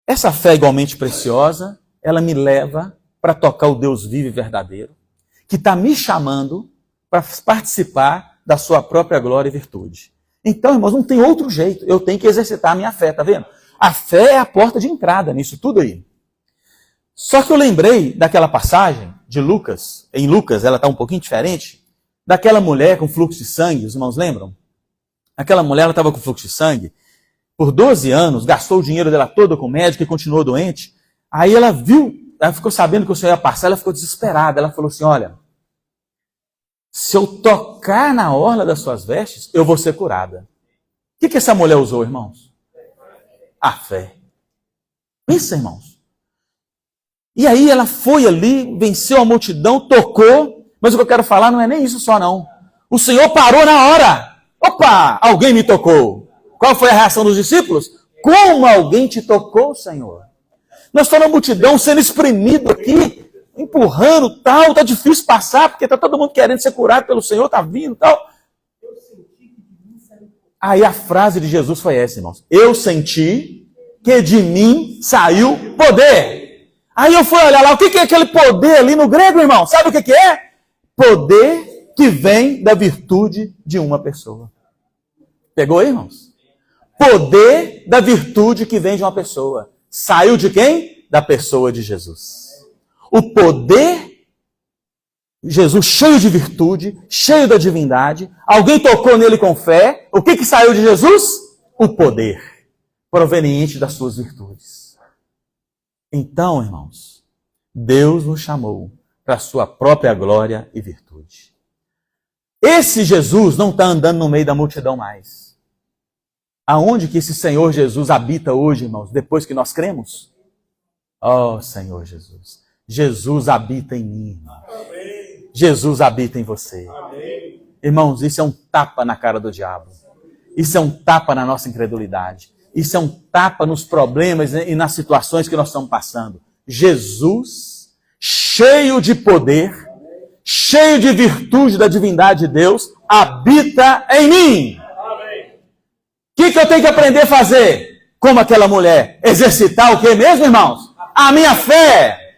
Speaker 2: Essa fé igualmente preciosa, ela me leva para tocar o Deus vivo e verdadeiro, que está me chamando para participar da sua própria glória e virtude. Então, irmãos, não tem outro jeito. Eu tenho que exercitar a minha fé, tá vendo? A fé é a porta de entrada nisso tudo aí. Só que eu lembrei daquela passagem de Lucas, em Lucas, ela está um pouquinho diferente, daquela mulher com fluxo de sangue, os irmãos lembram? Aquela mulher, ela estava com fluxo de sangue, por 12 anos, gastou o dinheiro dela todo com o médico e continuou doente. Aí ela viu, ela ficou sabendo que o Senhor ia passar, ela ficou desesperada. Ela falou assim, olha, se eu tocar na orla das suas vestes, eu vou ser curada. O que essa mulher usou, irmãos? A fé. Pensa, irmãos. E aí ela foi ali, venceu a multidão, tocou, mas o que eu quero falar não é nem isso só não. O Senhor parou na hora. Opa, alguém me tocou. Qual foi a reação dos discípulos? Como alguém te tocou, Senhor? Nós estamos na multidão sendo espremido aqui, empurrando, tal, tá difícil passar, porque tá todo mundo querendo ser curado pelo Senhor, tá vindo, tal. Aí a frase de Jesus foi essa, irmãos. Eu senti que de mim saiu poder. Aí eu fui olhar lá, o que é aquele poder ali no grego, irmão? Sabe o que é? Poder que vem da virtude de uma pessoa. Pegou aí, irmãos? Poder da virtude que vem de uma pessoa. Saiu de quem? Da pessoa de Jesus. O poder, Jesus cheio de virtude, cheio da divindade, alguém tocou nele com fé, o que saiu de Jesus? O poder, proveniente das suas virtudes. Então, irmãos, Deus nos chamou para a sua própria glória e virtude. Esse Jesus não está andando no meio da multidão mais. Aonde que esse Senhor Jesus habita hoje, irmãos, depois que nós cremos? Oh, Senhor Jesus. Jesus habita em mim, irmãos. Jesus habita em você. Irmãos, isso é um tapa na cara do diabo. Isso é um tapa na nossa incredulidade. Isso é um tapa nos problemas e nas situações que nós estamos passando. Jesus, cheio de poder, cheio de virtude da divindade de Deus, habita em mim. O que eu tenho que aprender a fazer? Como aquela mulher. Exercitar o que mesmo, irmãos? A minha fé,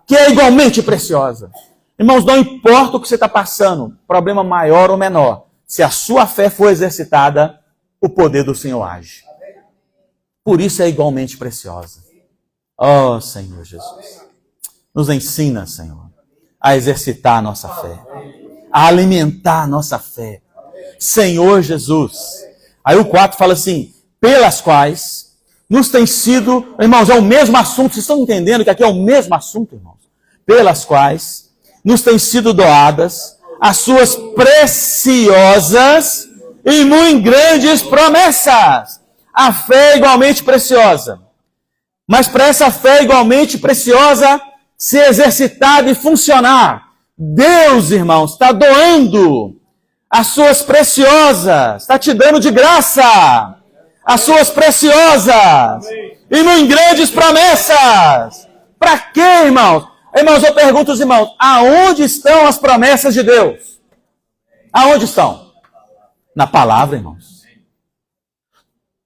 Speaker 2: que é igualmente preciosa. Irmãos, não importa o que você está passando, problema maior ou menor, se a sua fé for exercitada, o poder do Senhor age. Por isso é igualmente preciosa. Oh, Senhor Jesus. Nos ensina, Senhor, a exercitar a nossa fé, a alimentar a nossa fé. Senhor Jesus. Aí o 4 fala assim, pelas quais nos tem sido, irmãos, é o mesmo assunto, vocês estão entendendo que aqui é o mesmo assunto, irmãos? Pelas quais nos tem sido doadas as suas preciosas e muito grandes promessas. A fé é igualmente preciosa. Mas para essa fé igualmente preciosa ser exercitada e funcionar, Deus, irmãos, está doando as suas preciosas, está te dando de graça as suas preciosas e muito grandes promessas. Para quê, irmãos? Irmãos, eu pergunto aos irmãos, aonde estão as promessas de Deus? Aonde estão? Na palavra, irmãos.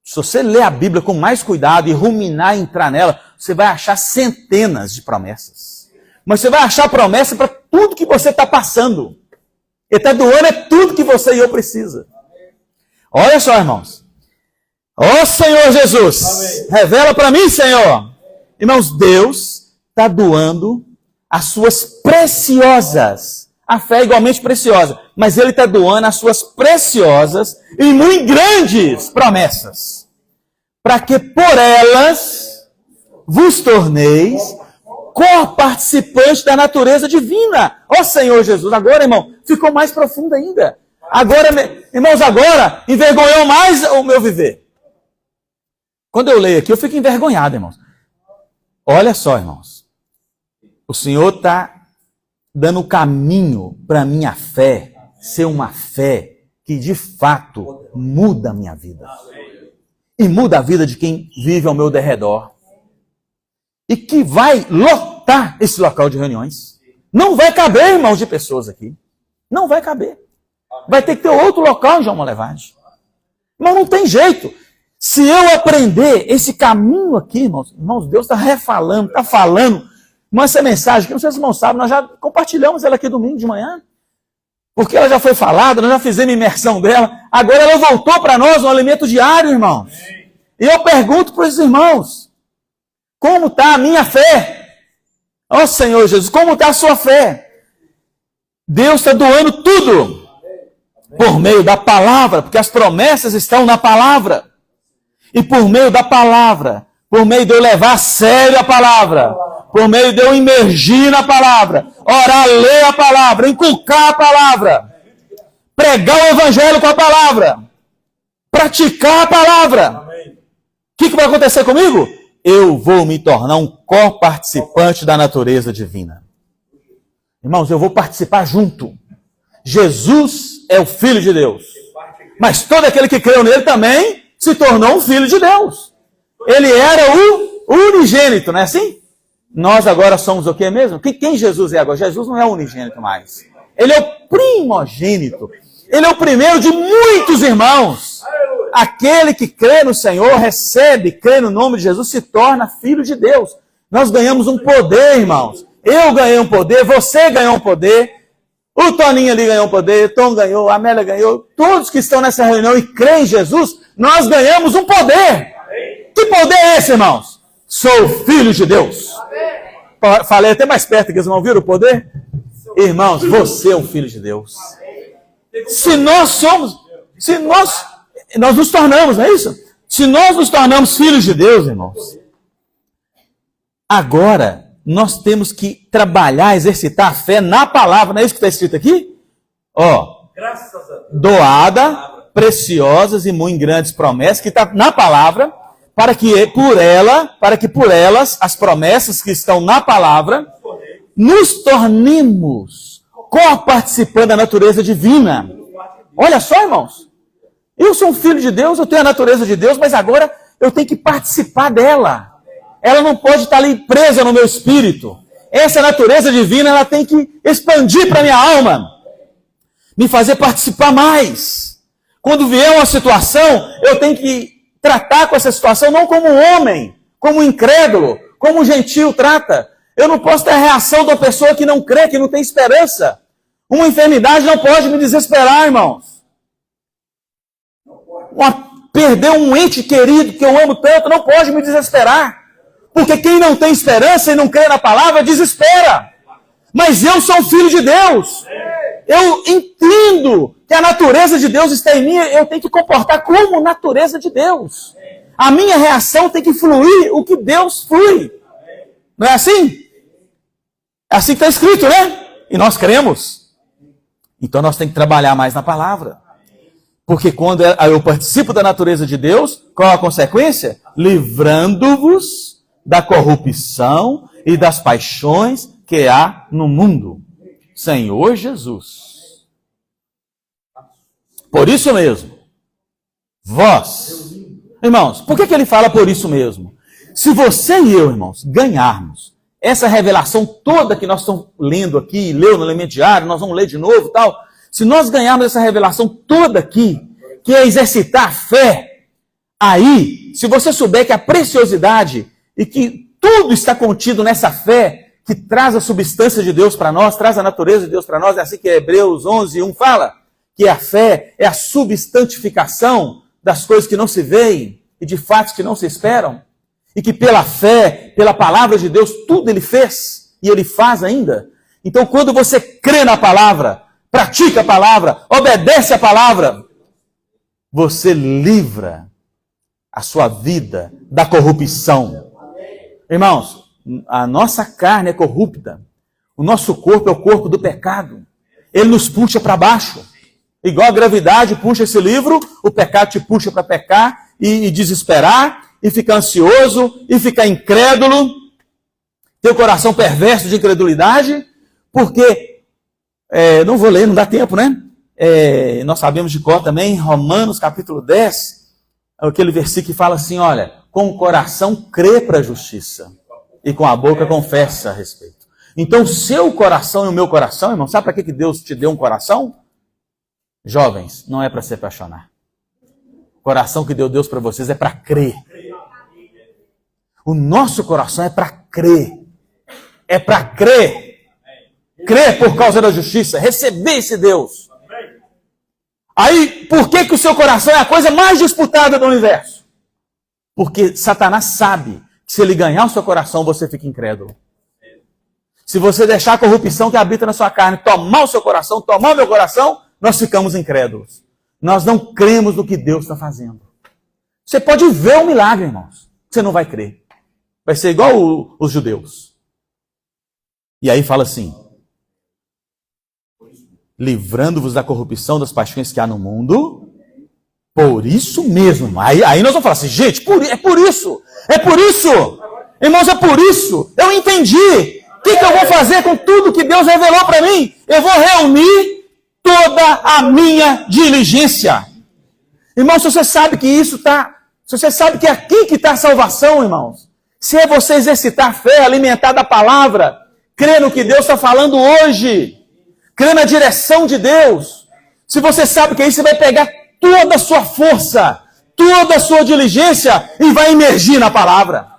Speaker 2: Se você ler a Bíblia com mais cuidado e ruminar e entrar nela, você vai achar centenas de promessas. Mas você vai achar promessa para tudo que você está passando. Ele está doando é tudo que você e eu precisa. Olha só, irmãos. Ó Senhor Jesus, amém. Revela para mim, Senhor. Irmãos, Deus está doando as suas preciosas. A fé é igualmente preciosa. Mas Ele está doando as suas preciosas e muito grandes promessas. Para que por elas vos torneis co-participante da natureza divina. Ó Senhor Jesus, agora, irmão, ficou mais profundo ainda. Agora, irmãos, agora envergonhou mais o meu viver. Quando eu leio aqui, eu fico envergonhado, irmãos. Olha só, irmãos. O Senhor está dando o caminho para a minha fé ser uma fé que, de fato, muda a minha vida. E muda a vida de quem vive ao meu derredor. E que vai lotar esse local de reuniões. Não vai caber, irmãos, de pessoas aqui. Não vai caber. Vai ter que ter outro local, João Molevade. Mas não tem jeito. Se eu aprender esse caminho aqui, irmãos, Deus está refalando, está falando. Mas essa mensagem, que não sei se os irmãos sabem, nós já compartilhamos ela aqui domingo de manhã. Porque ela já foi falada, nós já fizemos imersão dela. Agora ela voltou para nós um alimento diário, irmãos. E eu pergunto para os irmãos, como está a minha fé? Ó Senhor Jesus, como está a sua fé? Deus está doando tudo por meio da palavra, porque as promessas estão na palavra. E por meio da palavra, por meio de eu levar a sério a palavra, por meio de eu imergir na palavra, orar, ler a palavra, inculcar a palavra, pregar o evangelho com a palavra, praticar a palavra. O que vai acontecer comigo? Eu vou me tornar um co-participante da natureza divina. Irmãos, eu vou participar junto. Jesus é o Filho de Deus. Mas todo aquele que creu nele também se tornou um filho de Deus. Ele era o unigênito, não é assim? Nós agora somos o que mesmo? Quem Jesus é agora? Jesus não é o unigênito mais. Ele é o primogênito. Ele é o primeiro de muitos irmãos. Aquele que crê no Senhor, recebe, crê no nome de Jesus, se torna filho de Deus. Nós ganhamos um poder, irmãos. Eu ganhei um poder, você ganhou um poder, o Toninho ali ganhou um poder, o Tom ganhou, a Amélia ganhou. Todos que estão nessa reunião e creem em Jesus, nós ganhamos um poder. Que poder é esse, irmãos? Sou filho de Deus. Falei até mais perto que eles não viram o poder? Irmãos, você é um filho de Deus. Se nós nos tornamos, não é isso? Se nós nos tornamos filhos de Deus, irmãos, agora nós temos que trabalhar, exercitar a fé na palavra, não é isso que está escrito aqui? Ó, doada, preciosas e muito grandes promessas, que está na palavra, para que por elas, as promessas que estão na palavra, nos tornemos co-participando da natureza divina. Olha só, irmãos. Eu sou um filho de Deus, eu tenho a natureza de Deus, mas agora eu tenho que participar dela. Ela não pode estar ali presa no meu espírito. Essa natureza divina, ela tem que expandir para a minha alma. Me fazer participar mais. Quando vier uma situação, eu tenho que tratar com essa situação não como um homem, como um incrédulo, como um gentil trata. Eu não posso ter a reação de uma pessoa que não crê, que não tem esperança. Uma enfermidade não pode me desesperar, irmãos. Perder um ente querido que eu amo tanto não pode me desesperar. Porque quem não tem esperança e não crê na palavra, desespera. Mas eu sou um filho de Deus. Eu entendo que a natureza de Deus está em mim, eu tenho que comportar como natureza de Deus. A minha reação tem que fluir o que Deus flui. Não é assim? É assim que está escrito, né? E nós cremos. Então nós temos que trabalhar mais na palavra. Porque quando eu participo da natureza de Deus, qual a consequência? Livrando-vos da corrupção e das paixões que há no mundo. Senhor Jesus. Por isso mesmo, vós, irmãos, por que ele fala por isso mesmo? Se você e eu, irmãos, ganharmos essa revelação toda que nós estamos lendo aqui, leu no elemento diário, nós vamos ler de novo e tal, se nós ganharmos essa revelação toda aqui, que é exercitar a fé, aí, se você souber que a preciosidade e que tudo está contido nessa fé, que traz a substância de Deus para nós, traz a natureza de Deus para nós, é assim que Hebreus 11:1 fala, que a fé é a substantificação das coisas que não se veem e de fatos que não se esperam, e que pela fé, pela palavra de Deus, tudo ele fez e ele faz ainda. Então, quando você crê na palavra, pratica a palavra, obedece a palavra, você livra a sua vida da corrupção. Irmãos, a nossa carne é corrupta. O nosso corpo é o corpo do pecado. Ele nos puxa para baixo. Igual a gravidade puxa esse livro, o pecado te puxa para pecar e desesperar, e ficar ansioso, e ficar incrédulo, ter o coração perverso de incredulidade, porque, não vou ler, não dá tempo, né? Nós sabemos de cor também, Romanos capítulo 10, aquele versículo que fala assim, olha, com o coração crê para a justiça, e com a boca confessa a respeito. Então, o seu coração e o meu coração, irmão, sabe para que Deus te deu um coração? Jovens, não é para se apaixonar. coração que Deus para vocês é para crer. O nosso coração é para crer. É para crer. Crer por causa da justiça. Receber esse Deus. Aí, por que o seu coração é a coisa mais disputada do universo? Porque Satanás sabe que se ele ganhar o seu coração, você fica incrédulo. Se você deixar a corrupção que habita na sua carne tomar o seu coração, tomar o meu coração, nós ficamos incrédulos. Nós não cremos no que Deus está fazendo. Você pode ver o milagre, irmãos. Você não vai crer. Vai ser igual os judeus. E aí fala assim: livrando-vos da corrupção das paixões que há no mundo, por isso mesmo. Aí nós vamos falar assim, gente, é por isso. Irmãos, é por isso. Eu entendi. O que eu vou fazer com tudo que Deus revelou para mim? Eu vou reunir toda a minha diligência. Irmãos, se você sabe que isso está... Se você sabe que é aqui que está a salvação, irmãos. Se é você exercitar a fé, alimentar da palavra, crer no que Deus está falando hoje, crer na direção de Deus. Se você sabe que aí você vai pegar toda a sua força, toda a sua diligência e vai imergir na palavra.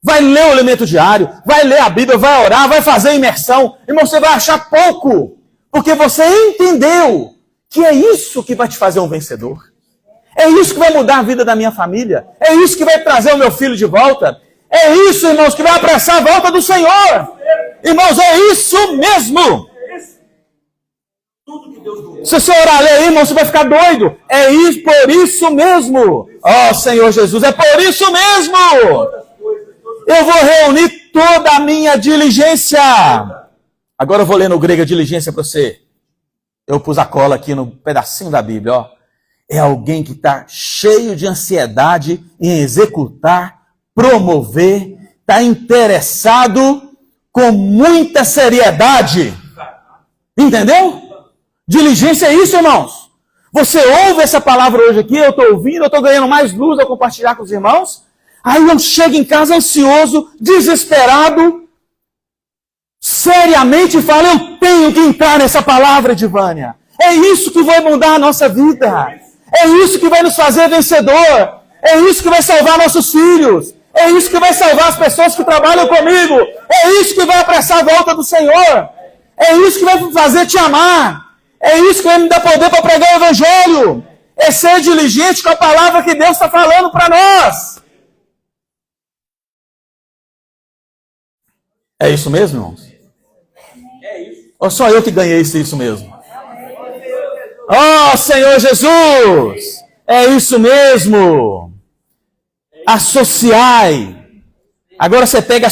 Speaker 2: Vai ler o elemento diário, vai ler a Bíblia, vai orar, vai fazer imersão. Irmão, você vai achar pouco, porque você entendeu que é isso que vai te fazer um vencedor. É isso que vai mudar a vida da minha família. É isso que vai trazer o meu filho de volta. É isso, irmãos, que vai apressar a volta do Senhor. Irmãos, é isso mesmo. Se você orar aí, irmão, você vai ficar doido. É isso, por isso mesmo. Ó, Senhor Jesus, é por isso mesmo. Eu vou reunir toda a minha diligência. Agora eu vou ler no grego a diligência para você. Eu pus a cola aqui no pedacinho da Bíblia, ó. É alguém que está cheio de ansiedade em executar, promover, está interessado com muita seriedade. Entendeu? Diligência é isso, irmãos. Você ouve essa palavra hoje aqui, eu estou ouvindo, eu estou ganhando mais luz ao compartilhar com os irmãos. Aí eu chego em casa ansioso, desesperado, seriamente e falo, eu tenho que entrar nessa palavra, Edivânia. É isso que vai mudar a nossa vida. É isso que vai nos fazer vencedor. É isso que vai salvar nossos filhos. É isso que vai salvar as pessoas que trabalham comigo. É isso que vai apressar a volta do Senhor. É isso que vai fazer te amar. É isso que vai me dar poder para pregar o Evangelho. É ser diligente com a palavra que Deus está falando para nós. É isso mesmo, irmãos? É isso. Ou só eu que ganhei isso mesmo? Oh, Senhor Jesus! É isso mesmo! Associai. Agora você pega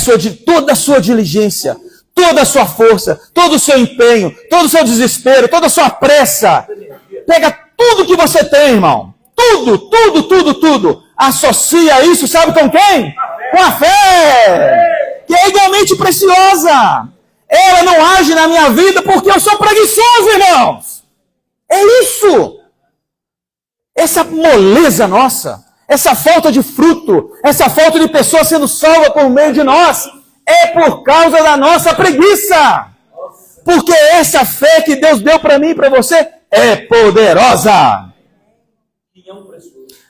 Speaker 2: toda a sua diligência, toda a sua força, todo o seu empenho, todo o seu desespero, toda a sua pressa. Pega tudo que você tem, irmão. Tudo. Associa isso, sabe com quem? Com a fé! Que é igualmente preciosa. Ela não age na minha vida porque eu sou preguiçoso, irmãos. É isso. Essa moleza nossa, essa falta de fruto, essa falta de pessoas sendo salvas por meio de nós, é por causa da nossa preguiça. Porque essa fé que Deus deu para mim e para você é poderosa.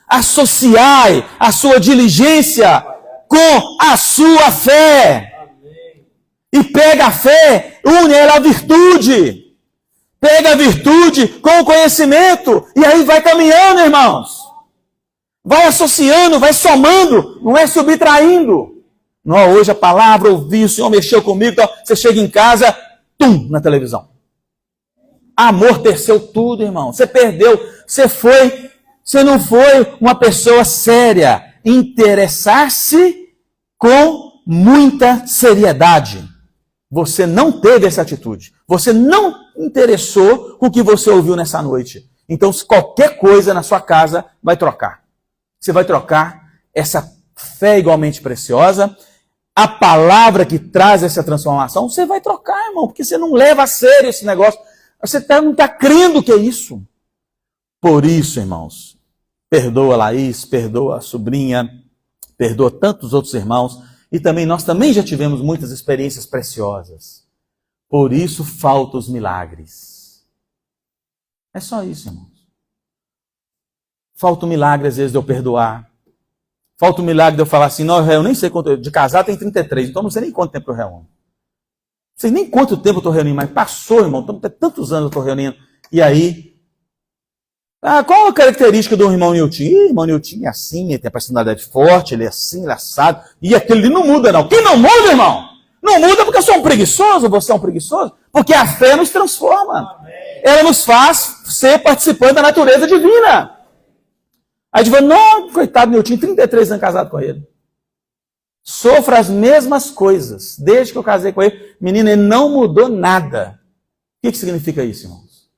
Speaker 2: Associai a sua diligência com a sua fé. E pega a fé, une ela à virtude. Pega a virtude com o conhecimento. E aí vai caminhando, irmãos. Vai associando, vai somando. Não é subtraindo. Não, hoje a palavra, ouvi, o Senhor mexeu comigo. Então você chega em casa, na televisão. Amorteceu tudo, irmão. Você perdeu. Você não foi uma pessoa séria. Interessar-se com muita seriedade. Você não teve essa atitude. Você não interessou com o que você ouviu nessa noite. Então, qualquer coisa na sua casa vai trocar. Você vai trocar essa fé igualmente preciosa, a palavra que traz essa transformação, você vai trocar, irmão, porque você não leva a sério esse negócio. Você não está crendo que é isso. Por isso, irmãos, perdoa a Laís, perdoa a sobrinha, perdoa tantos outros irmãos, e também nós também já tivemos muitas experiências preciosas. Por isso faltam os milagres. É só isso, irmãos. Falta um milagre, às vezes, de eu perdoar. Falta um milagre de eu falar assim, não, eu nem sei quanto, de casar tem 33, então não sei nem quanto tempo eu reúno. Não sei nem quanto tempo eu estou reunindo, mas passou, irmão, tantos anos eu estou reunindo. E aí, qual a característica do irmão Nilton? Irmão Nilton é assim, ele tem a personalidade forte, ele é assim, ele é assado, e aquele ali não muda não. Quem não muda, irmão? Não muda porque eu sou um preguiçoso, você é um preguiçoso, porque a fé nos transforma. Ela nos faz ser participantes da natureza divina. Aí a gente fala, não, coitado, eu tinha 33 anos casado com ele. Sofro as mesmas coisas, desde que eu casei com ele. Menino, ele não mudou nada. O que significa isso, irmãos?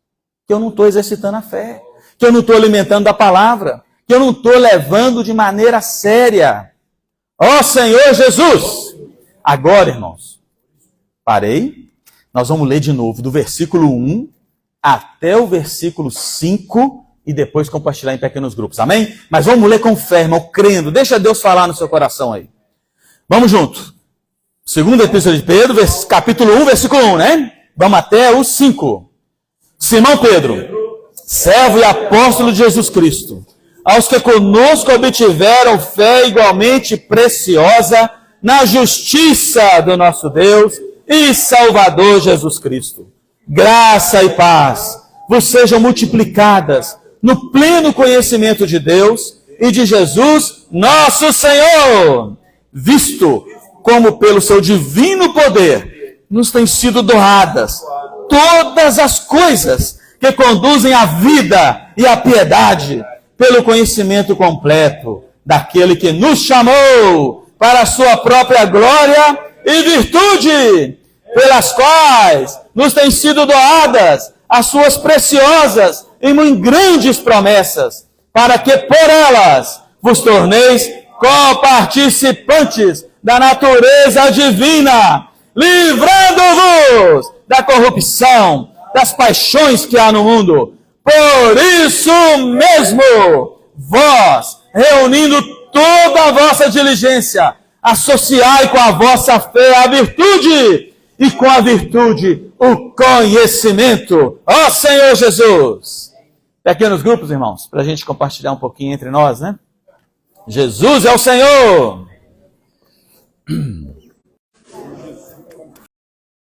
Speaker 2: Que eu não estou exercitando a fé, que eu não estou alimentando da palavra, que eu não estou levando de maneira séria. Ó Senhor Jesus! Agora, irmãos, parei, nós vamos ler de novo do versículo 1 até o versículo 5 e depois compartilhar em pequenos grupos, amém? Mas vamos ler com fé, irmão, crendo, deixa Deus falar no seu coração aí. Vamos junto. Segunda epístola de Pedro, capítulo 1, versículo 1, né? Vamos até o 5. Simão Pedro, servo e apóstolo de Jesus Cristo, aos que conosco obtiveram fé igualmente preciosa na justiça do nosso Deus e Salvador Jesus Cristo. Graça e paz vos sejam multiplicadas no pleno conhecimento de Deus e de Jesus, nosso Senhor, visto como pelo seu divino poder nos têm sido doadas todas as coisas que conduzem à vida e à piedade, pelo conhecimento completo daquele que nos chamou para a sua própria glória e virtude, pelas quais nos têm sido doadas as suas preciosas e muito grandes promessas, para que por elas vos torneis coparticipantes da natureza divina, livrando-vos da corrupção, das paixões que há no mundo. Por isso mesmo, vós, reunindo toda a vossa diligência, associai com a vossa fé a virtude, e com a virtude o conhecimento. Ó Senhor Jesus! Pequenos grupos, irmãos, para a gente compartilhar um pouquinho entre nós, né? Jesus é o Senhor!